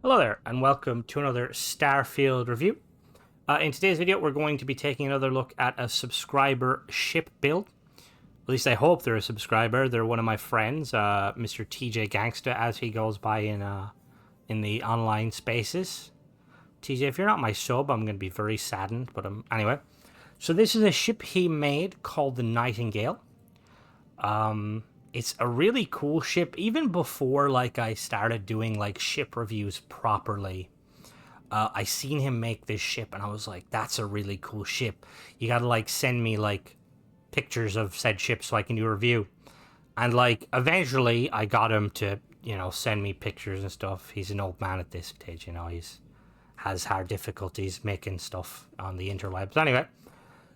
Hello there, and welcome to another Starfield review. In today's video, we're going to be taking another look at a subscriber ship build. At least I hope they're a subscriber. They're one of my friends, Mr. TJ Gangzta, as he goes by in the online spaces. TJ, if you're not my sub, I'm going to be very saddened. But anyway, so this is a ship he made called the Nightingale. It's a really cool ship. Even before I started doing ship reviews properly, I seen him make this ship and I was like, that's a really cool ship. You gotta send me pictures of said ship so I can do a review. And eventually I got him to, send me pictures and stuff. He's an old man at this stage, he's has hard difficulties making stuff on the interwebs. Anyway,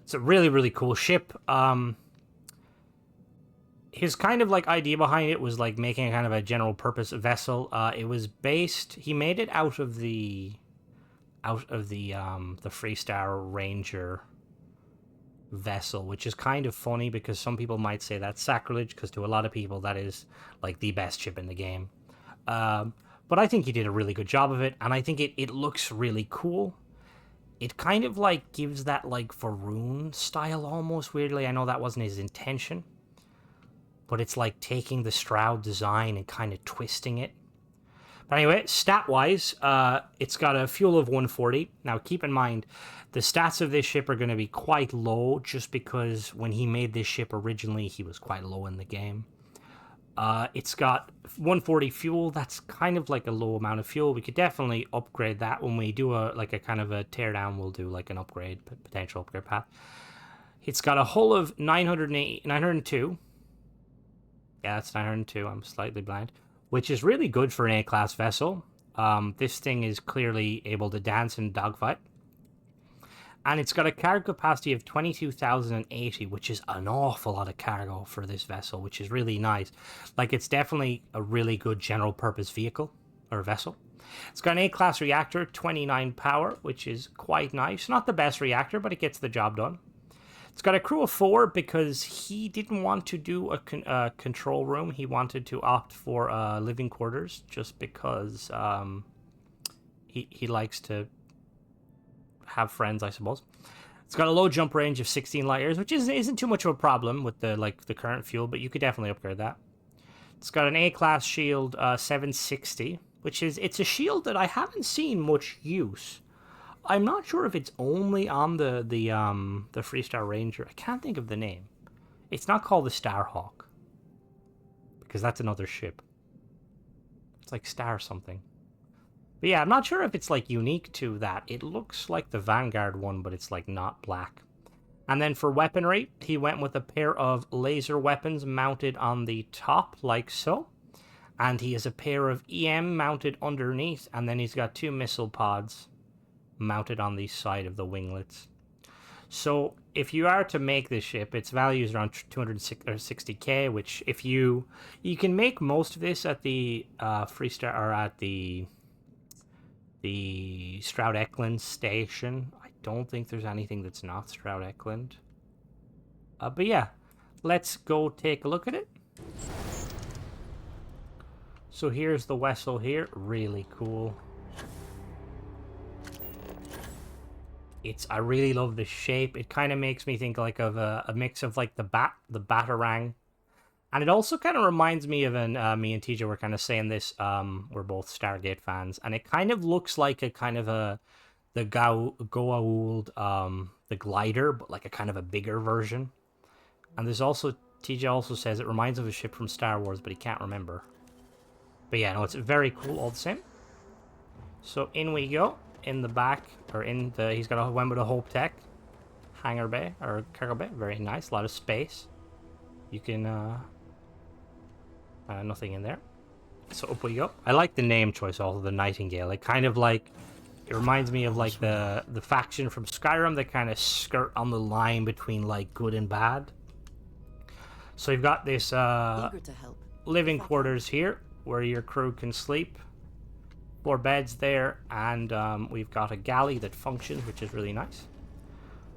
it's a really, really cool ship. His kind of idea behind it was making a kind of a general purpose vessel. It was based. He made it out of the Freestar Ranger vessel, which is kind of funny because some people might say that's sacrilege, because to a lot of people that is the best ship in the game. But I think he did a really good job of it, and I think it looks really cool. It kind of gives that Varun style almost, weirdly. I know that wasn't his intention, but it's taking the Stroud design and kind of twisting it. But anyway, stat-wise, it's got a fuel of 140. Now, keep in mind, the stats of this ship are going to be quite low, just because when he made this ship originally, he was quite low in the game. It's got 140 fuel. That's kind of a low amount of fuel. We could definitely upgrade that when we do a kind of a teardown. We'll do an upgrade, potential upgrade path. It's got a hull of 902. Yeah, that's 902. I'm slightly blind, which is really good for an A-class vessel. This thing is clearly able to dance and dogfight. And it's got a cargo capacity of 22,080, which is an awful lot of cargo for this vessel, which is really nice. It's definitely a really good general purpose vehicle, or vessel. It's got an A-class reactor, 29 power, which is quite nice. Not the best reactor, but it gets the job done. It's got a crew of 4 because he didn't want to do a control room. He wanted to opt for living quarters just because he likes to have friends, I suppose. It's got a low jump range of 16 light years, which isn't too much of a problem with the current fuel, but you could definitely upgrade that. It's got an A-class shield, 760, which it's a shield that I haven't seen much use. I'm not sure if it's only on the Freestar Ranger. I can't think of the name. It's not called the Starhawk, because that's another ship. It's Star something. But yeah, I'm not sure if it's unique to that. It looks like the Vanguard one, but it's not black. And then for weaponry, he went with a pair of laser weapons mounted on the top, like so. And he has a pair of EM mounted underneath, and then he's got 2 missile pods mounted on the side of the winglets. So if you are to make this ship, its value is around 260k, which if you can make most of this at the Freestar, or at the Stroud Eklund station. I don't think there's anything that's not Stroud Eklund. But yeah, let's go take a look at it. So here's the vessel here, really cool. I really love the shape. It kind of makes me think of a mix of the Batarang. And it also kind of reminds me of me and TJ were kind of saying this, we're both Stargate fans, and it kind of looks like a kind of the Goa'uld, the glider, but a kind of a bigger version. And there's also, TJ also says it reminds him of a ship from Star Wars, but he can't remember. But yeah, no, it's very cool all the same. So in we go. In the back, or he's got a one with a Hope Tech hangar bay, or cargo bay. Very nice, a lot of space. You can, nothing in there. So up we go. I like the name choice also, the Nightingale. It kind of it reminds me of the faction from Skyrim that kind of skirt on the line between good and bad. So you've got this living quarters here where your crew can sleep. 4 beds there, and we've got a galley that functions, which is really nice.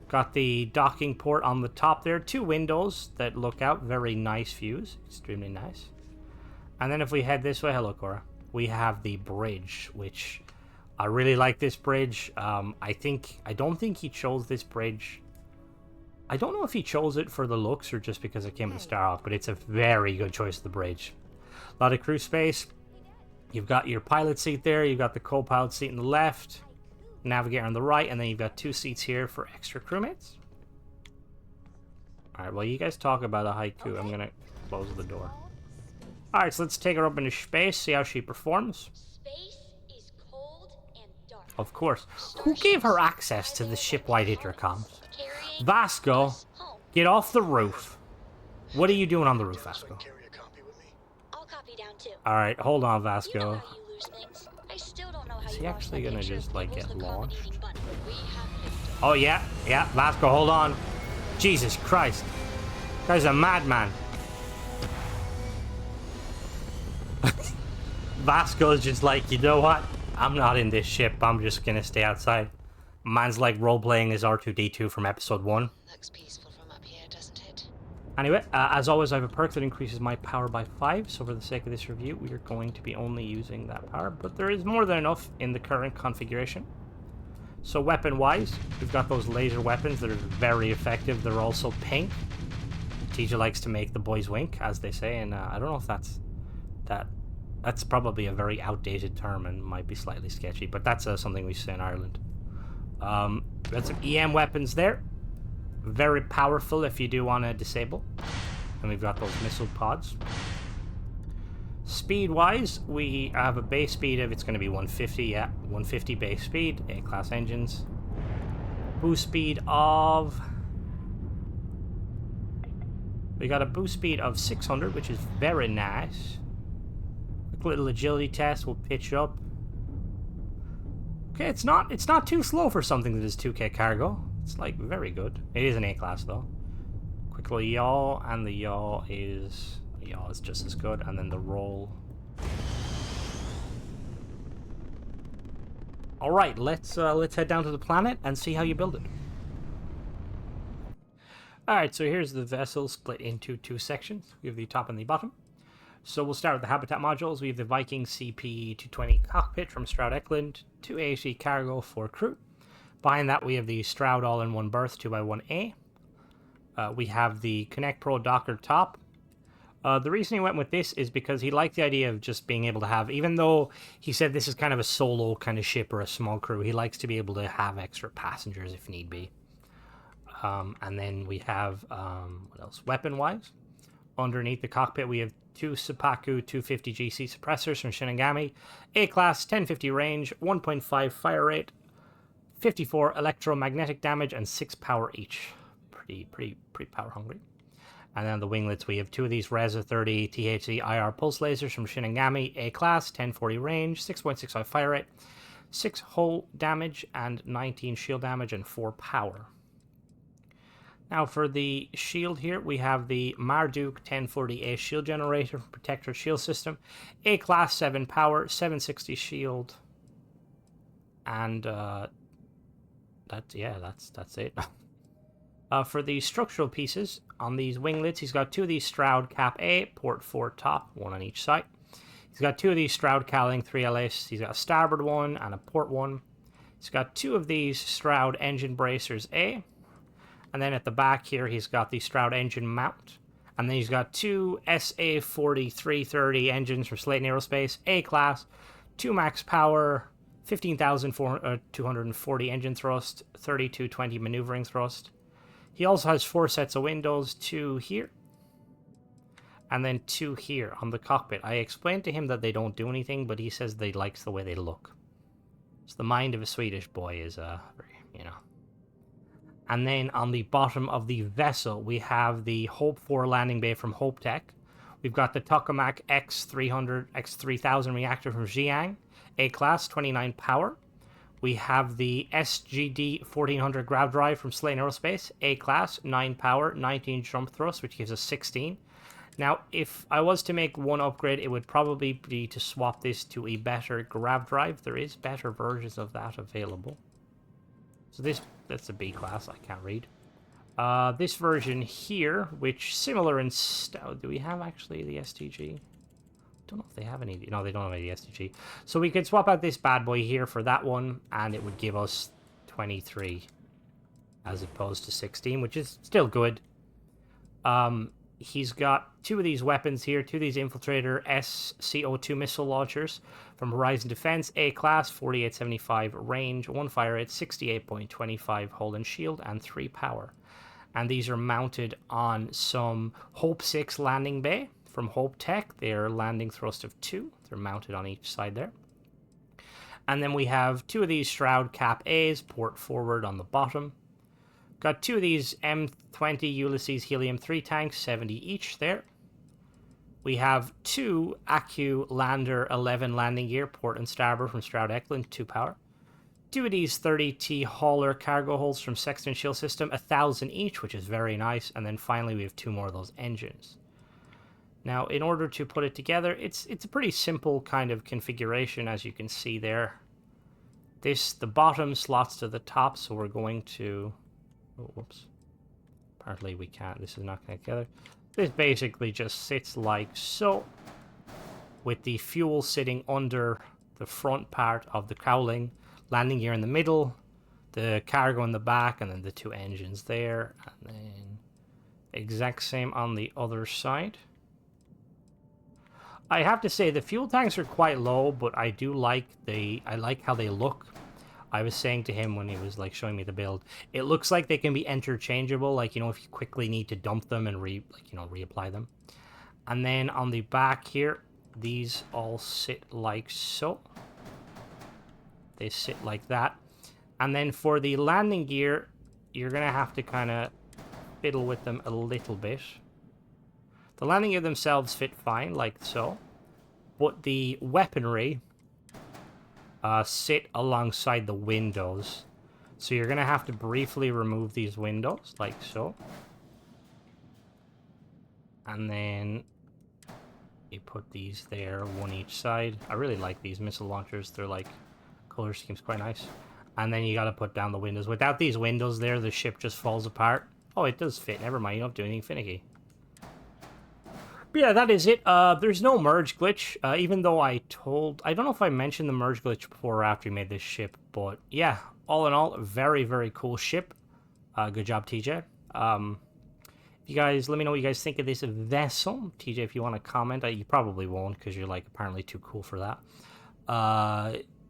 Got the docking port on the top there. 2 windows that look out. Very nice views. Extremely nice. And then if we head this way, hello, Cora. we have the bridge, which I really like this bridge. I don't think he chose this bridge. I don't know if he chose it for the looks or just because it came to start off, but it's a very good choice of the bridge. A lot of crew space. You've got your pilot seat there, you've got the co-pilot seat on the left, navigator on the right, and then you've got 2 seats here for extra crewmates. Alright, well, you guys talk about a haiku. I'm gonna close the door. Alright, so let's take her up into space, see how she performs. Space is cold and dark. Of course. Who gave her access to the ship-wide intercoms? Vasco, get off the roof. What are you doing on the roof, Vasco? I'll copy down too. Alright, hold on, You know Vasco. how you lose things. I still don't know how Is you he lost actually that gonna picture just, of like, Bubbles get the launched? comet-eating bunny. We have victim. Oh, yeah, Vasco, hold on. Jesus Christ. Guy's a madman. Vasco's just like, you know what? I'm not in this ship. I'm just gonna stay outside. Man's like role-playing as R2-D2 from episode 1. Looks peaceful from up here, doesn't it? Anyway, as always, I have a perk that increases my power by 5, so for the sake of this review, we are going to be only using that power, but there is more than enough in the current configuration. So weapon-wise, we've got those laser weapons that are very effective. They're also pink. TJ likes to make the boys wink, as they say, and I don't know if that's probably a very outdated term and might be slightly sketchy, but that's something we say in Ireland. Got some EM weapons there. Very powerful if you do want to disable. And we've got those missile pods. Speed-wise, we have a base speed of, it's going to be 150, yeah. 150 base speed, A-class engines. Boost speed of... We got a boost speed of 600, which is very nice. Quick little agility test, we'll pitch up. Okay, it's not too slow for something that is 2K cargo. It's like very good. It is an A-class though. Quick little yaw, and the yaw is just as good, and then the roll. All right, let's head down to the planet and see how you build it. All right, so here's the vessel split into 2 sections. We have the top and the bottom. So we'll start with the habitat modules. We have the Viking CP-220 cockpit from Stroud Eklund, 280 cargo for crew. Behind that, we have the Stroud all-in-one berth 2x1A. We have the Connect Pro Docker top. The reason he went with this is because he liked the idea of just being able to have, even though he said this is kind of a solo kind of ship or a small crew, he likes to be able to have extra passengers if need be. And then we have, what else? Weapon-wise, underneath the cockpit, we have 2 Seppaku 250 GC suppressors from Shinigami, A-class, 1050 range, 1.5 fire rate, 54 electromagnetic damage, and 6 power each. Pretty power hungry. And then the winglets, we have 2 of these Reza 30 THC IR pulse lasers from Shinigami, A-class, 1040 range, 6.65 fire rate, 6 hull damage, and 19 shield damage, and 4 power. Now for the shield here, we have the Marduk 1040A shield generator from Protector Shield System, A-class, 7 power, 760 shield, and that's it. For the structural pieces, on these winglets, he's got 2 of these Stroud Cap A, port 4 top, 1 on each side. He's got 2 of these Stroud Cowling 3LS, he's got a starboard one and a port one. He's got 2 of these Stroud Engine Bracers A. And then at the back here, he's got the Stroud engine mount. And then he's got 2 SA-4330 engines from Slayton Aerospace, A-class, 2 max power, 15,240 engine thrust, 3220 maneuvering thrust. He also has 4 sets of windows, 2 here, and then 2 here on the cockpit. I explained to him that they don't do anything, but he says they likes the way they look. So the mind of a Swedish boy is, you know. And then on the bottom of the vessel, we have the Hope 4 landing bay from Hope Tech. We've got the Tokamak X3000 reactor from Xi'an, A-class, 29 power. We have the SGD 1400 grav drive from Slayton Aerospace, A-class, 9 power, 19 jump thrust, which gives us 16. Now, if I was to make one upgrade, it would probably be to swap this to a better grav drive. There is better versions of that available. So that's a B class, I can't read. This version here, which similar in style, do we have actually the STG? don't know if they have any. No, they don't have any SDG. So we could swap out this bad boy here for that one, and it would give us 23 as opposed to 16, which is still good. He's got 2 of these weapons here, 2 of these Infiltrator SCO2 missile launchers from Horizon Defense, A class, 4875 range, 1 fire rate, 68.25 hull and shield, and 3 power. And these are mounted on some Hope 6 landing bay from Hope Tech. They're landing thrust of 2. They're mounted on each side there. And then we have 2 of these Shroud Cap A's, port forward on the bottom. Got 2 of these M20 Ulysses Helium-3 tanks, 70 each there. We have 2 ACU Lander 11 landing gear, port and starboard from Stroud Eklund, 2 power. 2 of these 30T Hauler cargo holds from Sexton Shield System, 1,000 each, which is very nice. And then finally we have 2 more of those engines. Now, in order to put it together, it's a pretty simple kind of configuration, as you can see there. The bottom slots to the top, so we're going to... Oh, whoops. Apparently we can't. This is not connected together. This basically just sits like so, with the fuel sitting under the front part of the cowling, landing gear in the middle, the cargo in the back, and then the 2 engines there. And then exact same on the other side. I have to say the fuel tanks are quite low, but I do like I like how they look. I was saying to him when he was like showing me the build, it looks like they can be interchangeable, like, you know, if you quickly need to dump them and reapply them. And then on the back here, these all sit like so. They sit like that. And then for the landing gear, you're gonna have to kind of fiddle with them a little bit. The landing gear themselves fit fine, like so. But the weaponry sit alongside the windows. So you're going to have to briefly remove these windows, like so. And then you put these there, 1 each side. I really like these missile launchers. They're like, color scheme's quite nice. And then you got to put down the windows. Without these windows there, the ship just falls apart. Oh, it does fit. Never mind. You don't have to do anything finicky. But yeah, that is it. There's no merge glitch, even though I don't know if I mentioned the merge glitch before or after you made this ship, but yeah, all in all, very, very cool ship. Good job, TJ. You guys, let me know what you guys think of this vessel. TJ, if you want to comment, you probably won't because you're like apparently too cool for that.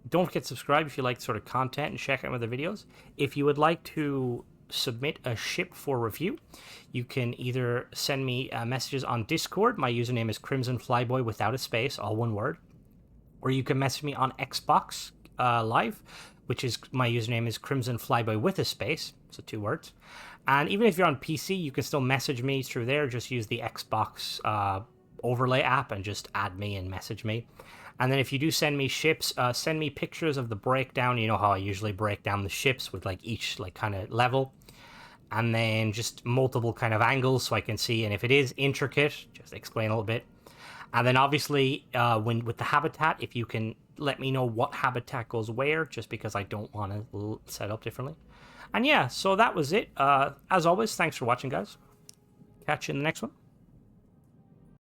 Don't forget to subscribe if you like sort of content and check out other videos. If you would like to submit a ship for review, you can either send me messages on Discord. My username is Crimson Flyboy without a space, all one word. Or you can message me on Xbox Live, which is my username is Crimson Flyboy with a space, so 2 words. And even if you're on PC, you can still message me through there. Just use the Xbox overlay app and just add me and message me. And then if you do send me ships, send me pictures of the breakdown. You know how I usually break down the ships with like each like kind of level. And then just multiple kind of angles so I can see. And if it is intricate, just explain a little bit. And then obviously with the habitat, if you can let me know what habitat goes where, just because I don't want to set up differently. And yeah, so that was it. As always, thanks for watching, guys. Catch you in the next one.